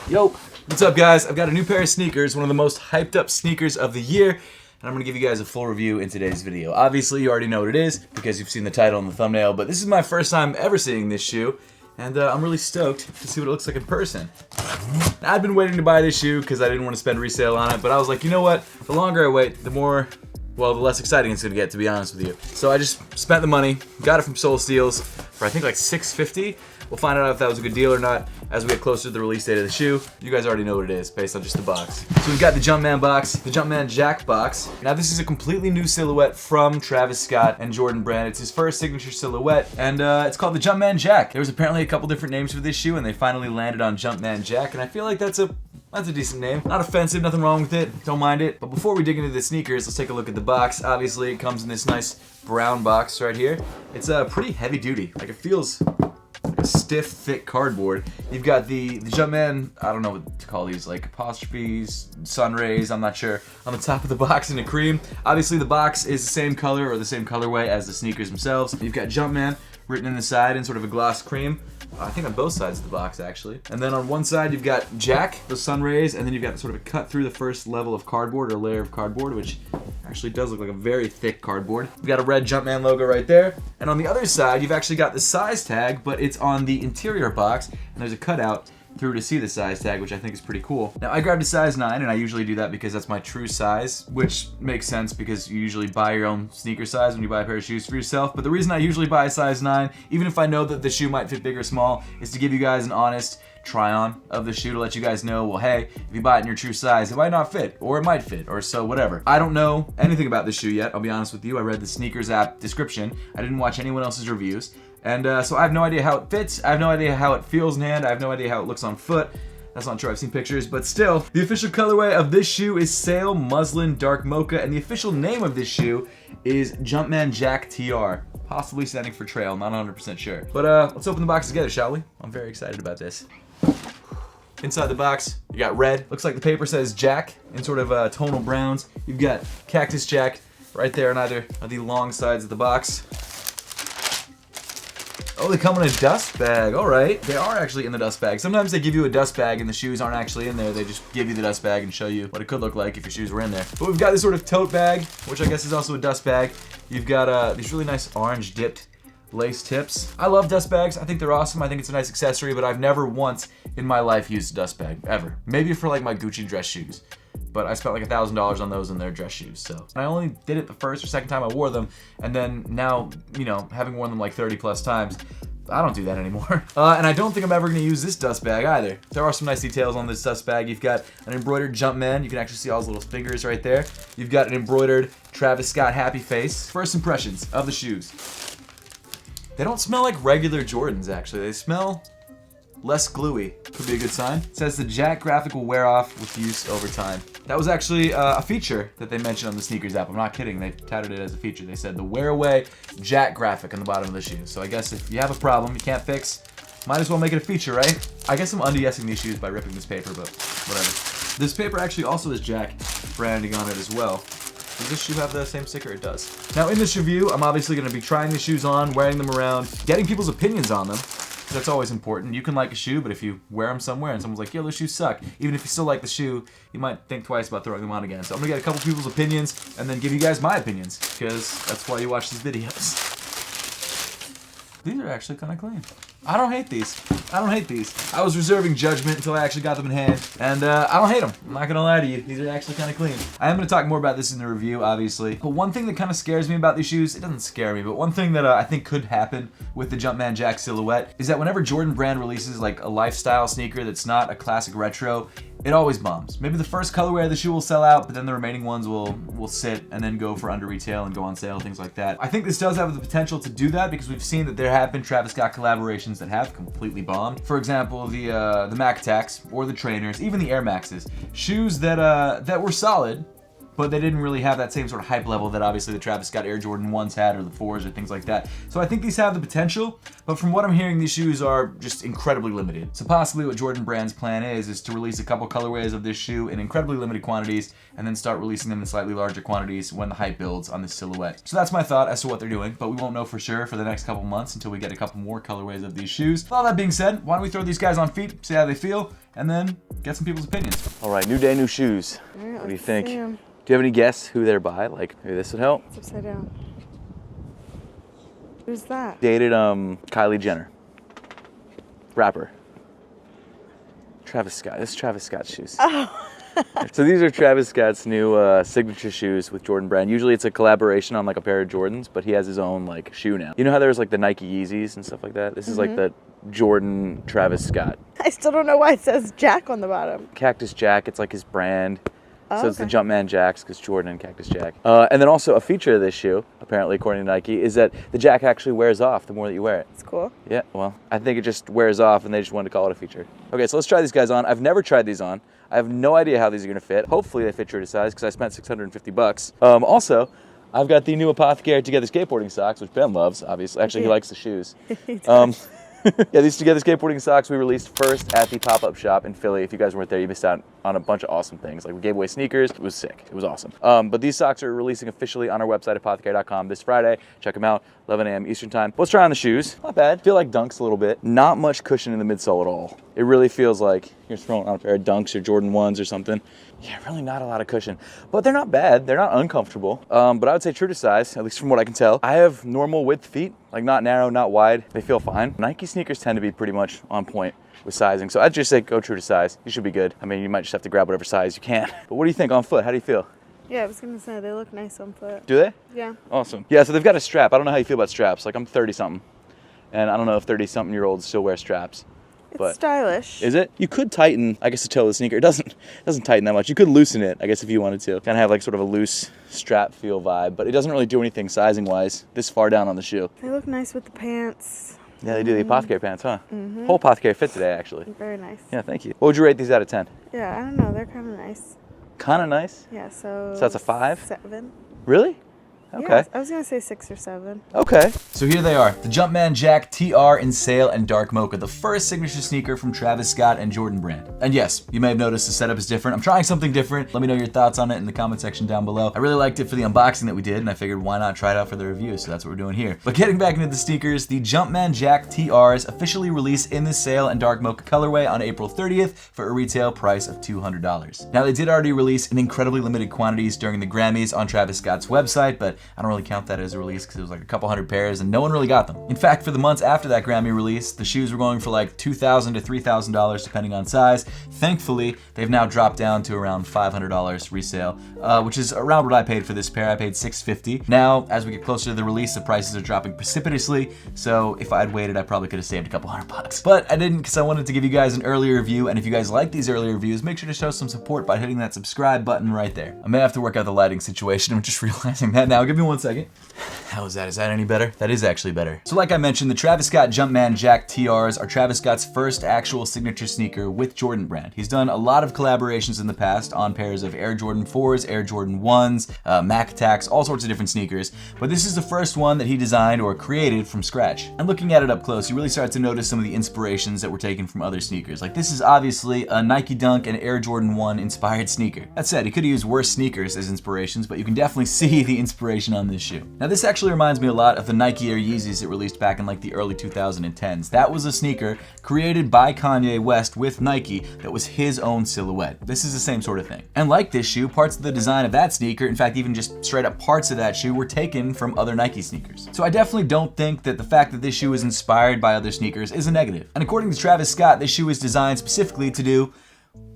Yo, what's up guys? I've got a new pair of sneakers, one of the most hyped up sneakers of the year, and I'm going to give you guys a full review in today's video. Obviously you already know what it is because you've seen the title and the thumbnail, but this is my first time ever seeing this shoe, and I'm really stoked to see what it looks like in person. I'd been waiting to buy this shoe because I didn't want to spend resale on it, but I was like, you know what? The longer I wait, the less exciting it's going to get, to be honest with you. So I just spent the money, got it from Soul Steals for I think like $6.50. We'll find out if that was a good deal or not as we get closer to the release date of the shoe. You guys already know what it is based on just the box. So we've got the Jumpman box, the Jumpman Jack box. Now this is a completely new silhouette from Travis Scott and Jordan Brand. It's his first signature silhouette, and it's called the Jumpman Jack. There was apparently a couple different names for this shoe, and they finally landed on Jumpman Jack, and I feel like that's a decent name. Not offensive, nothing wrong with it, don't mind it. But before we dig into the sneakers, let's take a look at the box. Obviously, it comes in this nice brown box right here. It's pretty heavy duty. Like, it feels like a stiff, thick cardboard. You've got the Jumpman, I don't know what to call these, like apostrophes, sun rays, I'm not sure, on the top of the box in a cream. Obviously, the box is the same color or the same colorway as the sneakers themselves. You've got Jumpman written in the side in sort of a gloss cream. I think on both sides of the box, actually. And then on one side, you've got Jack, the sun rays, and then you've got sort of a cut through the first level of cardboard, or layer of cardboard, which actually does look like a very thick cardboard. You've got a red Jumpman logo right there. And on the other side, you've actually got the size tag, but it's on the interior box, and there's a cutout through to see the size tag, which I think is pretty cool. Now, I grabbed a size 9, and I usually do that because that's my true size, which makes sense because you usually buy your own sneaker size when you buy a pair of shoes for yourself. But the reason I usually buy a size 9, even if I know that the shoe might fit big or small, is to give you guys an honest try-on of the shoe to let you guys know, well, hey, if you buy it in your true size, it might not fit, or it might fit, or so whatever. I don't know anything about this shoe yet, I'll be honest with you. I read the sneakers app description. I didn't watch anyone else's reviews. And so I have no idea how it fits. I have no idea how it feels in hand. I have no idea how it looks on foot. That's not true, I've seen pictures, but still. The official colorway of this shoe is Sail Muslin Dark Mocha, and the official name of this shoe is Jumpman Jack TR. Possibly standing for trail, not 100% sure. But let's open the box together, shall we? I'm very excited about this. Inside the box, you got red. Looks like the paper says Jack in sort of tonal browns. You've got Cactus Jack right there on either of the long sides of the box. Oh, they come in a dust bag. All right. They are actually in the dust bag. Sometimes they give you a dust bag and the shoes aren't actually in there. They just give you the dust bag and show you what it could look like if your shoes were in there. But we've got this sort of tote bag, which I guess is also a dust bag. You've got these really nice orange dipped lace tips. I love dust bags. I think they're awesome. I think it's a nice accessory, but I've never once in my life used a dust bag, ever. Maybe for like my Gucci dress shoes. But I spent like $1,000 on those and their dress shoes. So I only did it the first or second time I wore them, and then now, you know, having worn them like 30 plus times, I don't do that anymore. And I don't think I'm ever gonna use this dust bag either. There are some nice details on this dust bag. You've got an embroidered Jumpman. You can actually see all his little fingers right there. You've got an embroidered Travis Scott happy face. First impressions of the shoes. They don't smell like regular Jordans, actually. They smell less gluey. Could be a good sign. It says the Jack graphic will wear off with use over time. That was actually a feature that they mentioned on the sneakers app. I'm not kidding. They touted it as a feature. They said the wear away Jack graphic on the bottom of the shoe. So I guess if you have a problem you can't fix, might as well make it a feature, right? I guess I'm under-guessing these shoes by ripping this paper, but whatever. This paper actually also has Jack branding on it as well. Does this shoe have the same sticker? It does. Now in this review, I'm obviously going to be trying the shoes on, wearing them around, getting people's opinions on them. That's always important. You can like a shoe, but if you wear them somewhere and someone's like, yo, those shoes suck, even if you still like the shoe, you might think twice about throwing them on again. So I'm gonna get a couple people's opinions and then give you guys my opinions, because that's why you watch these videos. These are actually kind of clean. I don't hate these. I don't hate these. I was reserving judgment until I actually got them in hand, and I don't hate them. I'm not gonna lie to you. These are actually kind of clean. I am gonna talk more about this in the review, obviously. But one thing that kind of scares me about these shoes, it doesn't scare me, but one thing that I think could happen with the Jumpman Jack silhouette is that whenever Jordan Brand releases like a lifestyle sneaker that's not a classic retro, it always bombs. Maybe the first colorway of the shoe will sell out, but then the remaining ones will sit and then go for under retail and go on sale, things like that. I think this does have the potential to do that because we've seen that there have been Travis Scott collaborations that have completely bombed. For example, the Mac Attacks or the Trainers, even the Air Maxes. Shoes that were solid, but they didn't really have that same sort of hype level that obviously the Travis Scott Air Jordan 1s had, or the 4s, or things like that. So I think these have the potential, but from what I'm hearing, these shoes are just incredibly limited. So possibly what Jordan Brand's plan is to release a couple colorways of this shoe in incredibly limited quantities, and then start releasing them in slightly larger quantities when the hype builds on this silhouette. So that's my thought as to what they're doing, but we won't know for sure for the next couple months until we get a couple more colorways of these shoes. With all that being said, why don't we throw these guys on feet, see how they feel, and then get some people's opinions. All right, new day, new shoes. What do you think? Do you have any guess who they're by? Like, maybe this would help? It's upside down. Who's that? Dated Kylie Jenner. Rapper. Travis Scott. This is Travis Scott's shoes. Oh. So these are Travis Scott's new signature shoes with Jordan Brand. Usually it's a collaboration on like a pair of Jordans, but he has his own like shoe now. You know how there's like the Nike Yeezys and stuff like that? This is like the Jordan Travis Scott. I still don't know why it says Jack on the bottom. Cactus Jack, it's like his brand. Oh, so it's the Jumpman Jacks, because Jordan and Cactus Jack. And then also a feature of this shoe, apparently according to Nike, is that the jack actually wears off the more that you wear it. It's cool. Yeah, well, I think it just wears off and they just wanted to call it a feature. Okay, so let's try these guys on. I've never tried these on. I have no idea how these are gonna fit. Hopefully they fit true to size, because I spent 650 bucks. Also, I've got the new Apothecary Together skateboarding socks, which Ben loves, obviously. Actually, he likes the shoes. Yeah, these Together skateboarding socks we released first at the pop-up shop in Philly. If you guys weren't there, you missed out on a bunch of awesome things. Like we gave away sneakers. It was sick. It was awesome. But these socks are releasing officially on our website, apothecary.com, this Friday. Check them out, 11 a.m. Eastern time. Let's try on the shoes. Not bad. Feel like Dunks a little bit. Not much cushion in the midsole at all. It really feels like you're throwing on a pair of Dunks or Jordan 1s or something. Yeah, really not a lot of cushion. But they're not bad. They're not uncomfortable. But I would say true to size, at least from what I can tell. I have normal width feet, like not narrow, not wide. They feel fine. Nike sneakers tend to be pretty much on point with sizing. So I'd just say go true to size. You should be good. I mean, you might just have to grab whatever size you can. But what do you think on foot? How do you feel? Yeah, I was gonna say they look nice on foot. Do they? Yeah. Awesome. Yeah, so they've got a strap. I don't know how you feel about straps. Like I'm 30-something. And I don't know if 30-something-year-olds still wear straps. It's stylish. Is it? You could tighten, I guess, the toe of the sneaker. It doesn't tighten that much. You could loosen it, I guess, if you wanted to. Kind of have like sort of a loose strap feel vibe, but it doesn't really do anything sizing-wise this far down on the shoe. They look nice with the pants. Yeah, they do. The Apothecary pants, huh? Whole Apothecary fit today, actually. Very nice. Yeah, thank you. What would you rate these out of 10? Yeah, I don't know. They're kind of nice. Kind of nice? Yeah, so that's a 5? 7. Really? Okay. Yeah, I was gonna say 6 or 7. Okay. So here they are, the Jumpman Jack TR in Sail and Dark Mocha, the first signature sneaker from Travis Scott and Jordan Brand. And yes, you may have noticed the setup is different. I'm trying something different. Let me know your thoughts on it in the comment section down below. I really liked it for the unboxing that we did, and I figured why not try it out for the review, so that's what we're doing here. But getting back into the sneakers, the Jumpman Jack TRs officially released in the Sail and Dark Mocha colorway on April 30th for a retail price of $200. Now they did already release in incredibly limited quantities during the Grammys on Travis Scott's website, but I don't really count that as a release because it was like a couple hundred pairs and no one really got them. In fact, for the months after that Grammy release, the shoes were going for like $2,000 to $3,000 depending on size. Thankfully, they've now dropped down to around $500 resale, which is around what I paid for this pair. I paid $650. Now, as we get closer to the release, the prices are dropping precipitously, so if I'd waited, I probably could have saved a couple $100. But I didn't because I wanted to give you guys an early review, and if you guys like these early reviews, make sure to show some support by hitting that subscribe button right there. I may have to work out the lighting situation. I'm just realizing that now. Give me 1 second. How is that? Is that any better? That is actually better. So like I mentioned, the Travis Scott Jumpman Jack TRs are Travis Scott's first actual signature sneaker with Jordan Brand. He's done a lot of collaborations in the past on pairs of Air Jordan 4s, Air Jordan 1s, Mac Attacks, all sorts of different sneakers. But this is the first one that he designed or created from scratch. And looking at it up close, you really start to notice some of the inspirations that were taken from other sneakers. Like this is obviously a Nike Dunk and Air Jordan 1 inspired sneaker. That said, he could have used worse sneakers as inspirations, but you can definitely see the inspiration on this shoe. Now this actually reminds me a lot of the Nike Air Yeezys it released back in like the early 2010s. That was a sneaker created by Kanye West with Nike that was his own silhouette. This is the same sort of thing. And like this shoe, parts of the design of that sneaker, in fact even just straight up parts of that shoe, were taken from other Nike sneakers. So I definitely don't think that the fact that this shoe is inspired by other sneakers is a negative. And according to Travis Scott, this shoe is designed specifically to do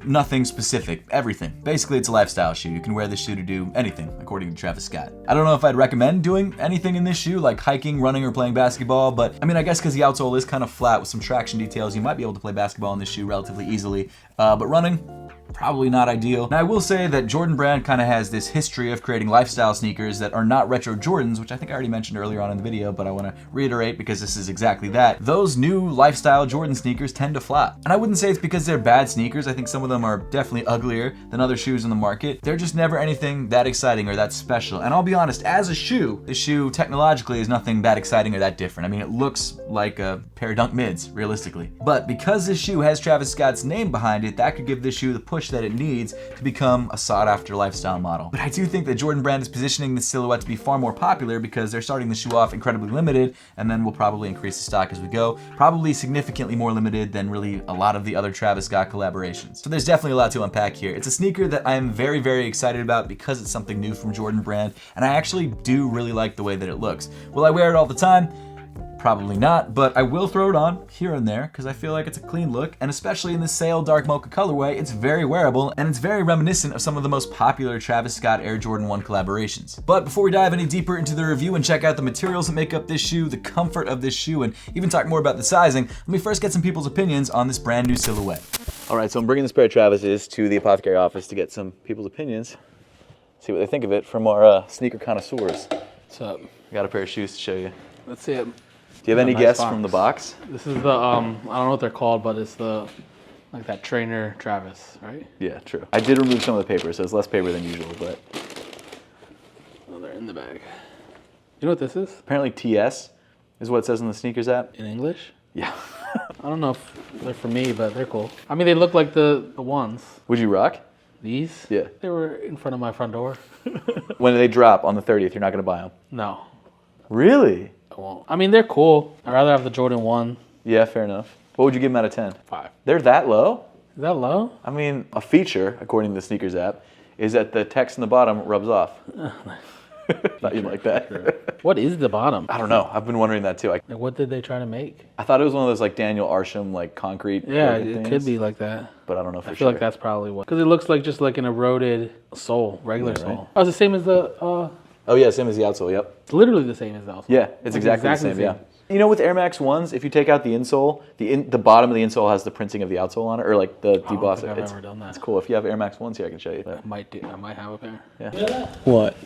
nothing specific, everything. Basically, it's a lifestyle shoe. You can wear this shoe to do anything, according to Travis Scott. I don't know if I'd recommend doing anything in this shoe, like hiking, running, or playing basketball, but I mean, I guess because the outsole is kind of flat with some traction details, you might be able to play basketball in this shoe relatively easily, but running, probably not ideal. Now I will say that Jordan Brand kind of has this history of creating lifestyle sneakers that are not retro Jordans, which I think I already mentioned earlier on in the video, but I want to reiterate because this is exactly that. Those new lifestyle Jordan sneakers tend to flop. And I wouldn't say it's because they're bad sneakers. I think some of them are definitely uglier than other shoes in the market. They're just never anything that exciting or that special. And I'll be honest, as a shoe, this shoe technologically is nothing that exciting or that different. I mean, it looks like a pair of Dunk Mids, realistically. But because this shoe has Travis Scott's name behind it, that could give this shoe the push that it needs to become a sought-after lifestyle model. But I do think that Jordan Brand is positioning this silhouette to be far more popular because they're starting the shoe off incredibly limited, and then we'll probably increase the stock as we go. Probably significantly more limited than really a lot of the other Travis Scott collaborations. So there's definitely a lot to unpack here. It's a sneaker that I am very, very excited about because it's something new from Jordan Brand, and I actually do really like the way that it looks. Will I wear it all the time? Probably not, but I will throw it on here and there because I feel like it's a clean look, and especially in the Sail Dark Mocha colorway, it's very wearable and it's very reminiscent of some of the most popular Travis Scott Air Jordan 1 collaborations. But before we dive any deeper into the review and check out the materials that make up this shoe, the comfort of this shoe, and even talk more about the sizing, let me first get some people's opinions on this brand new silhouette. All right, so I'm bringing this pair of Travis's to the apothecary office to get some people's opinions, see what they think of it from our sneaker connoisseurs. What's up? I got a pair of shoes to show you. Let's see it. Do you have any guess from the box? This is the I don't know what they're called, but it's the like that trainer Travis, right? Yeah, true. I did remove some of the paper, so it's less paper than usual, but Oh, they're in the bag. You know what this is? apparently TS is what it says in the sneakers app. In English? Yeah. I don't know if they're for me, but they're cool. I mean, they look like the ones. Would you rock? These? Yeah. They were in front of my front door. When they drop on the 30th, you're not gonna buy them. No, Really? I won't. I mean, they're cool. I'd rather have the Jordan 1. Yeah, fair enough. What would you give them out of 10? 5. They're that low? Is that low? I mean, a feature, according to the sneakers app, is that the text in the bottom rubs off. Thought you'd like that. What is the bottom? I don't know. I've been wondering that too. Like, what did they try to make? I thought it was one of those like Daniel Arsham like concrete. Yeah, looking it things, could be like that. but I don't know for I sure. feel like that's probably what. Because it looks like just like an eroded sole, regular Yeah, right. sole. Oh, it's the same as the. Oh yeah, same as the outsole. Yep. It's literally the same as the outsole. Yeah, it's Like, exactly the same. Yeah. You know, with Air Max 1s, if you take out the insole, the bottom of the insole has the printing of the outsole on it, or like the I don't deboss. think I've ever done that. It's cool. If you have Air Max 1s here, I can show you. I might have a pair. Yeah. You know that? What?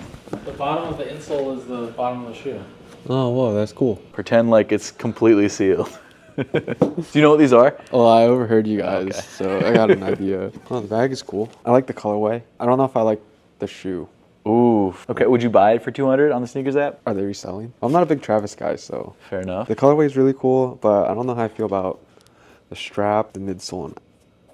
The bottom of the insole is the bottom of the shoe. Oh, whoa, that's cool. Pretend like it's completely sealed. Do you know what these are? Well, I overheard you guys, Okay. so I got an idea. Oh, the bag is cool. I like the colorway. I don't know if I like the shoe. Ooh. Okay, would you buy it for $200 on the sneakers app? Are they reselling? I'm not a big Travis guy, so. Fair enough. The colorway is really cool, but I don't know how I feel about the strap, the midsole, and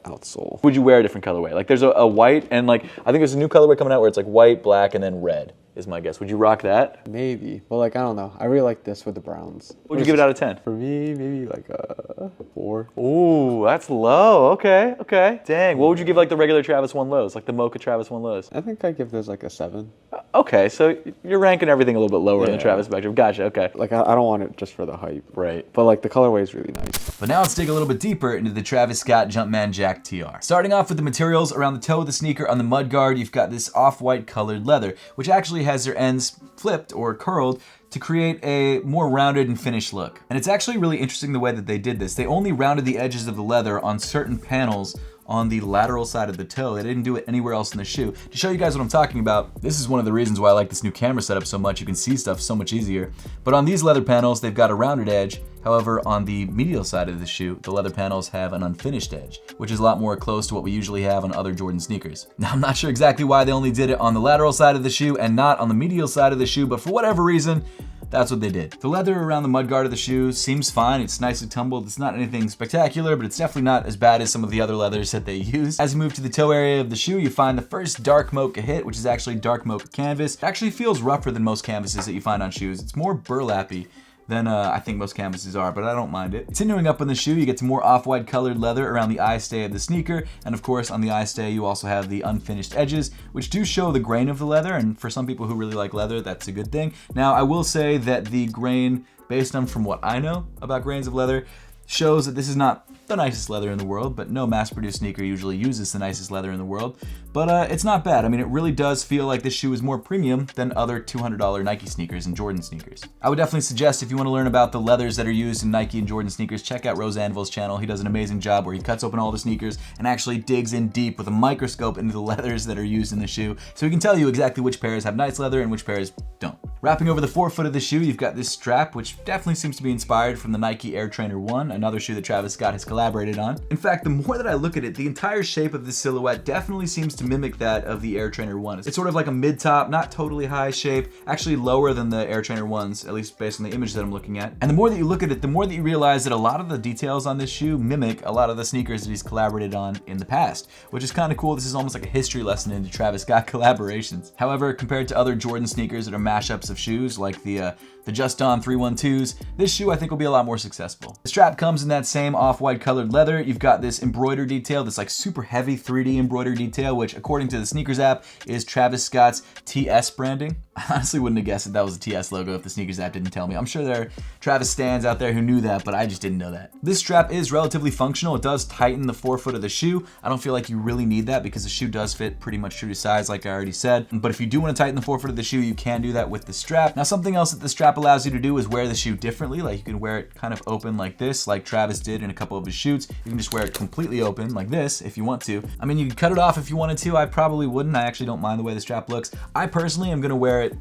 outsole. Would you wear a different colorway? Like there's a white and like, I think there's a new colorway coming out where it's like white, black, and then red is my guess. Would you rock that? Maybe, but like, I don't know. I really like this with the browns. Would you give it out of 10? For me, maybe like a 4. Ooh, that's low. Okay, okay. Dang. What would you give like the regular Travis 1 lows, like the Mocha Travis 1 lows? I think I give this like a 7. Okay, so you're ranking everything a little bit lower in the Yeah. Travis spectrum. Gotcha, okay. Like, I don't want it just for the hype. Right. But like, the colorway is really nice. But now let's dig a little bit deeper into the Travis Scott Jumpman Jack TR. Starting off with the materials around the toe of the sneaker on the mudguard, you've got this off-white colored leather, which actually has their ends flipped or curled to create a more rounded and finished look. And it's actually really interesting the way that they did this. They only rounded the edges of the leather on certain panels on the lateral side of the toe. They didn't do it anywhere else in the shoe. To show you guys what I'm talking about, this is one of the reasons why I like this new camera setup so much. You can see stuff so much easier. But on these leather panels, they've got a rounded edge. However, on the medial side of the shoe, the leather panels have an unfinished edge, which is a lot more close to what we usually have on other Jordan sneakers. Now, I'm not sure exactly why they only did it on the lateral side of the shoe and not on the medial side of the shoe, but for whatever reason, that's what they did. The leather around the mudguard of the shoe seems fine. It's nicely tumbled. It's not anything spectacular, but it's definitely not as bad as some of the other leathers that they use. As you move to the toe area of the shoe, you find the first dark mocha hit, which is actually dark mocha canvas. It actually feels rougher than most canvases that you find on shoes. It's more burlappy than I think most canvases are, but I don't mind it. Continuing up in the shoe, you get some more off-white colored leather around the eye stay of the sneaker, and of course on the eye stay you also have the unfinished edges, which do show the grain of the leather, and for some people who really like leather, that's a good thing. Now, I will say that the grain, based on from what I know about grains of leather, shows that this is not the nicest leather in the world, but no mass-produced sneaker usually uses the nicest leather in the world. But it's not bad. I mean, it really does feel like this shoe is more premium than other $200 Nike sneakers and Jordan sneakers. I would definitely suggest if you want to learn about the leathers that are used in Nike and Jordan sneakers, check out Rose Anvil's channel. He does an amazing job where he cuts open all the sneakers and actually digs in deep with a microscope into the leathers that are used in the shoe, so he can tell you exactly which pairs have nice leather and which pairs don't. Wrapping over the forefoot of the shoe, you've got this strap, which definitely seems to be inspired from the Nike Air Trainer 1, another shoe that Travis Scott has collaborated on. In fact, the more that I look at it, the entire shape of this silhouette definitely seems to mimic that of the Air Trainer 1. It's sort of like a mid-top, not totally high shape, actually lower than the Air Trainer 1s, at least based on the image that I'm looking at. And the more that you look at it, the more that you realize that a lot of the details on this shoe mimic a lot of the sneakers that he's collaborated on in the past, which is kind of cool. This is almost like a history lesson into Travis Scott collaborations. However, compared to other Jordan sneakers that are mashups of shoes, like the Just Don 312s, this shoe I think will be a lot more successful. The strap comes in that same off-white colored leather. You've got this embroidered detail, this like super heavy 3D embroidered detail, which according to the sneakers app is Travis Scott's TS branding. I honestly wouldn't have guessed that was a TS logo if the sneakers app didn't tell me. I'm sure there are Travis stans out there who knew that, but I just didn't know that. This strap is relatively functional. It does tighten the forefoot of the shoe. I don't feel like you really need that because the shoe does fit pretty much true to size, like I already said. But if you do want to tighten the forefoot of the shoe, you can do that with the strap. Now, something else that the strap allows you to do is wear the shoe differently. Like you can wear it kind of open like this, like Travis did in a couple of his shoots. You can just wear it completely open like this if you want to. I mean, you could cut it off if you wanted to. I probably wouldn't. I actually don't mind the way the strap looks. I personally am gonna wear it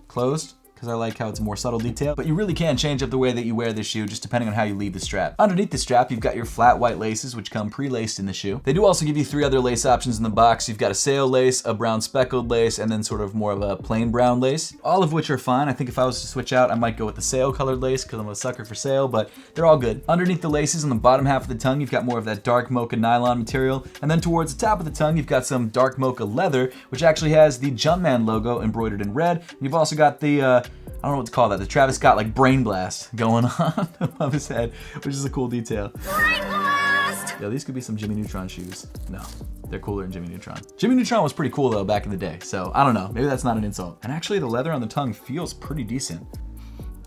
closed, because I like how it's a more subtle detail, but you really can change up the way that you wear this shoe just depending on how you leave the strap. Underneath the strap, you've got your flat white laces, which come pre-laced in the shoe. They do also give you 3 other lace options in the box. You've got a sail lace, a brown speckled lace, and then sort of more of a plain brown lace, all of which are fine. I think if I was to switch out, I might go with the sail colored lace because I'm a sucker for sail, but they're all good. Underneath the laces on the bottom half of the tongue, you've got more of that dark mocha nylon material, and then towards the top of the tongue, you've got some dark mocha leather, which actually has the Jumpman logo embroidered in red. And you've also got the I don't know what to call that, the Travis Scott like brain blast going on above his head, which is a cool detail. Brain blast! Yo, these could be some Jimmy Neutron shoes. No, they're cooler than Jimmy Neutron. Jimmy Neutron was pretty cool though back in the day, so I don't know, maybe that's not an insult. And actually the leather on the tongue feels pretty decent.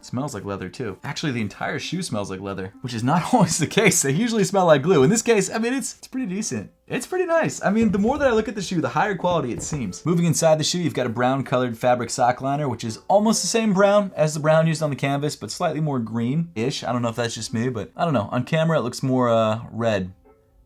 Smells like leather too. Actually, the entire shoe smells like leather, which is not always the case. They usually smell like glue. In this case, I mean, it's pretty decent. It's pretty nice. I mean, the more that I look at the shoe, the higher quality it seems. Moving inside the shoe, you've got a brown colored fabric sock liner, which is almost the same brown as the brown used on the canvas, but slightly more green-ish. I don't know if that's just me, but I don't know. On camera, it looks more red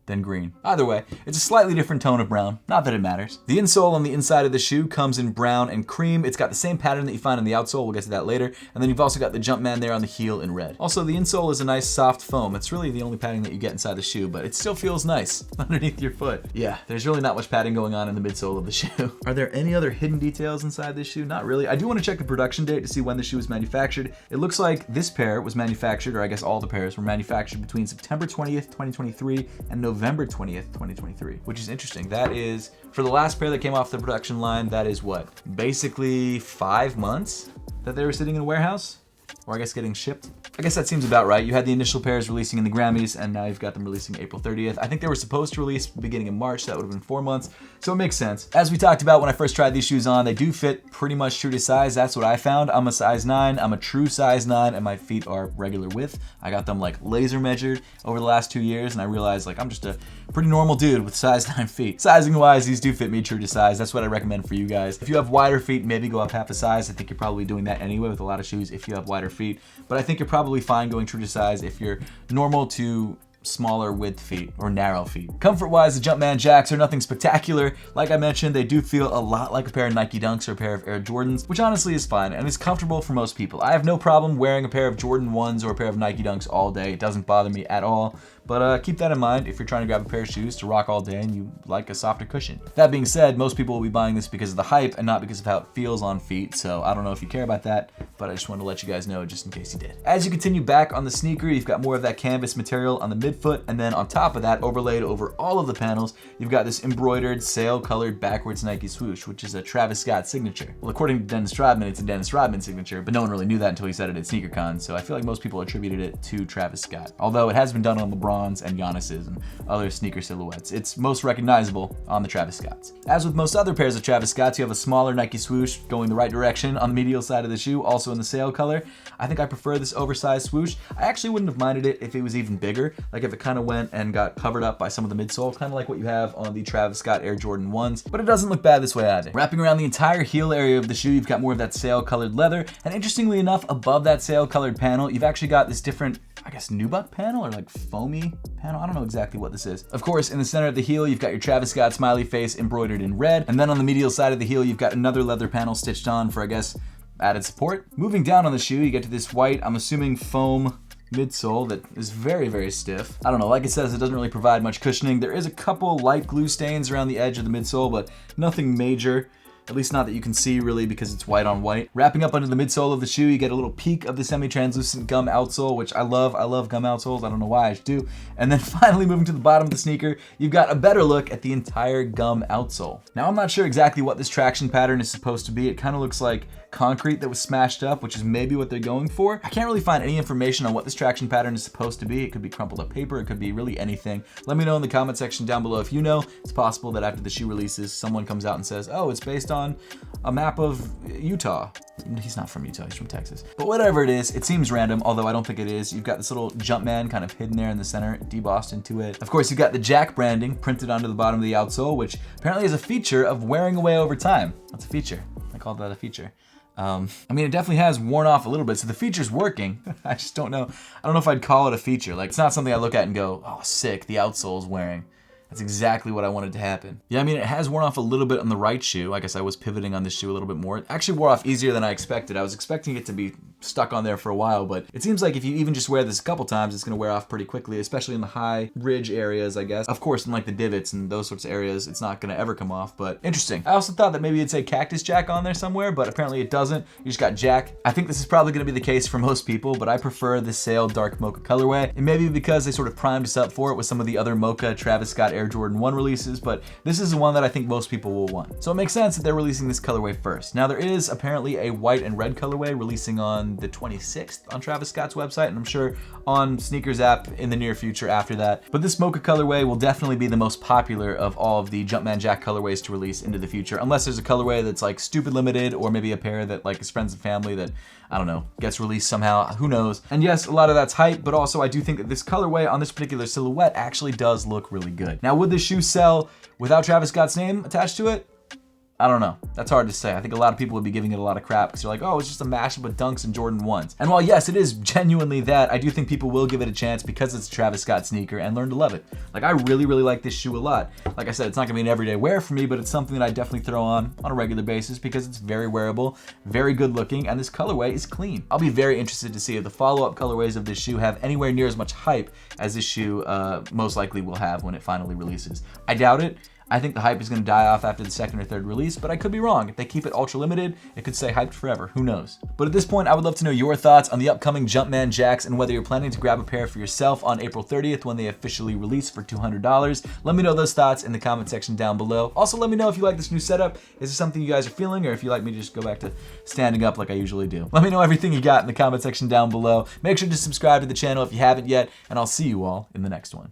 than green. Either way, it's a slightly different tone of brown. Not that it matters. The insole on the inside of the shoe comes in brown and cream. It's got the same pattern that you find on the outsole. We'll get to that later. And then you've also got the Jumpman there on the heel in red. Also, the insole is a nice soft foam. It's really the only padding that you get inside the shoe, but it still feels nice underneath your foot. Yeah, there's really not much padding going on in the midsole of the shoe. Are there any other hidden details inside this shoe? Not really. I do want to check the production date to see when the shoe was manufactured. It looks like this pair was manufactured, or I guess all the pairs were manufactured between September 20th, 2023 and November 20th, 2023, which is interesting. That is, for the last pair that came off the production line, that is what? Basically 5 months that they were sitting in a warehouse? Or I guess getting shipped. I guess that seems about right. You had the initial pairs releasing in the Grammys, and now you've got them releasing April 30th. I think they were supposed to release beginning of March. That would have been 4 months. So it makes sense. As we talked about when I first tried these shoes on, they do fit pretty much true to size. That's what I found. I'm a size 9. I'm a true size 9, and my feet are regular width. I got them like laser measured over the last 2 years, and I realized like I'm just a pretty normal dude with size 9 feet. Sizing wise, these do fit me true to size. That's what I recommend for you guys. If you have wider feet, maybe go up half a size. I think you're probably doing that anyway with a lot of shoes if you have wider feet. But I think you're probably fine going true to size if you're normal to smaller width feet or narrow feet. Comfort wise, the Jumpman jacks are nothing spectacular. Like I mentioned, they do feel a lot like a pair of Nike Dunks or a pair of Air Jordans, which honestly is fine and is comfortable for most people. I have no problem wearing a pair of Jordan 1s or a pair of Nike Dunks all day. It doesn't bother me at all. But keep that in mind if you're trying to grab a pair of shoes to rock all day and you like a softer cushion. That being said, most people will be buying this because of the hype and not because of how it feels on feet, so I don't know if you care about that, but I just wanted to let you guys know just in case you did. As you continue back on the sneaker, you've got more of that canvas material on the midfoot, and then on top of that, overlaid over all of the panels, you've got this embroidered, sail-colored backwards Nike swoosh, which is a Travis Scott signature. Well, according to Dennis Rodman, it's a Dennis Rodman signature, but no one really knew that until he said it at SneakerCon, so I feel like most people attributed it to Travis Scott. Although it has been done on LeBron's and Giannis's and other sneaker silhouettes. It's most recognizable on the Travis Scotts. As with most other pairs of Travis Scotts, you have a smaller Nike swoosh going the right direction on the medial side of the shoe, also in the sail color. I think I prefer this oversized swoosh. I actually wouldn't have minded it if it was even bigger, like if it kind of went and got covered up by some of the midsole, kind of like what you have on the Travis Scott Air Jordan 1s, but it doesn't look bad this way either. Wrapping around the entire heel area of the shoe, you've got more of that sail colored leather, and interestingly enough, above that sail colored panel, you've actually got this different, I guess, nubuck panel or like foamy panel. I don't know exactly what this is. Of course, in the center of the heel, you've got your Travis Scott smiley face embroidered in red. And then on the medial side of the heel, you've got another leather panel stitched on for, I guess, added support. Moving down on the shoe, you get to this white, I'm assuming foam midsole that is very, very stiff. I don't know, like it says, it doesn't really provide much cushioning. There is a couple light glue stains around the edge of the midsole, but nothing major. At least not that you can see really because it's white on white. Wrapping up under the midsole of the shoe, you get a little peek of the semi-translucent gum outsole, which I love. I love gum outsoles. I don't know why, I do. And then finally moving to the bottom of the sneaker, you've got a better look at the entire gum outsole. Now I'm not sure exactly what this traction pattern is supposed to be. It kind of looks like concrete that was smashed up, which is maybe what they're going for. I can't really find any information on what this traction pattern is supposed to be. It could be crumpled up paper, it could be really anything. Let me know in the comment section down below if you know. It's possible that after the shoe releases, someone comes out and says, oh, it's based on a map of Utah. He's not from Utah, he's from Texas. But whatever it is, it seems random, although I don't think it is. You've got this little Jumpman kind of hidden there in the center, debossed into it. Of course, you've got the Jack branding printed onto the bottom of the outsole, which apparently is a feature of wearing away over time. That's a feature. I called that a feature. I mean, it definitely has worn off a little bit, so the feature's working. I just don't know. I don't know if I'd call it a feature. Like, it's not something I look at and go, oh, sick, the outsole's wearing. That's exactly what I wanted to happen. Yeah, I mean, it has worn off a little bit on the right shoe. I guess I was pivoting on this shoe a little bit more. It actually wore off easier than I expected. I was expecting it to be stuck on there for a while, but it seems like if you even just wear this a couple times, it's gonna wear off pretty quickly, especially in the high ridge areas, I guess. Of course, in like the divots and those sorts of areas, it's not gonna ever come off, but interesting. I also thought that maybe it'd say Cactus Jack on there somewhere, but apparently it doesn't. You just got Jack. I think this is probably gonna be the case for most people, but I prefer the Sail Dark Mocha colorway. And maybe because they sort of primed us up for it with some of the other Mocha Travis Scott Air Jordan 1 releases, but this is the one that I think most people will want. So it makes sense that they're releasing this colorway first. Now there is apparently a white and red colorway releasing on the 26th on Travis Scott's website, and I'm sure on Sneakers app in the near future after that. But this Mocha colorway will definitely be the most popular of all of the Jumpman Jack colorways to release into the future, unless there's a colorway that's like stupid limited, or maybe a pair that like is friends and family that, I don't know, gets released somehow, who knows. And yes, a lot of that's hype, but also I do think that this colorway on this particular silhouette actually does look really good. Now, would this shoe sell without Travis Scott's name attached to it? I don't know. That's hard to say. I think a lot of people would be giving it a lot of crap because they're like, oh, it's just a mashup of Dunks and Jordan 1s. And while yes, it is genuinely that, I do think people will give it a chance because it's a Travis Scott sneaker and learn to love it. Like, I really, really like this shoe a lot. Like I said, it's not gonna be an everyday wear for me, but it's something that I definitely throw on a regular basis because it's very wearable, very good looking, and this colorway is clean. I'll be very interested to see if the follow-up colorways of this shoe have anywhere near as much hype as this shoe most likely will have when it finally releases. I doubt it. I think the hype is going to die off after the second or third release, but I could be wrong. If they keep it ultra limited, it could stay hyped forever. Who knows? But at this point, I would love to know your thoughts on the upcoming Jumpman Jacks and whether you're planning to grab a pair for yourself on April 30th when they officially release for $200. Let me know those thoughts in the comment section down below. Also, let me know if you like this new setup. Is this something you guys are feeling, or if you like me to just go back to standing up like I usually do? Let me know everything you got in the comment section down below. Make sure to subscribe to the channel if you haven't yet, and I'll see you all in the next one.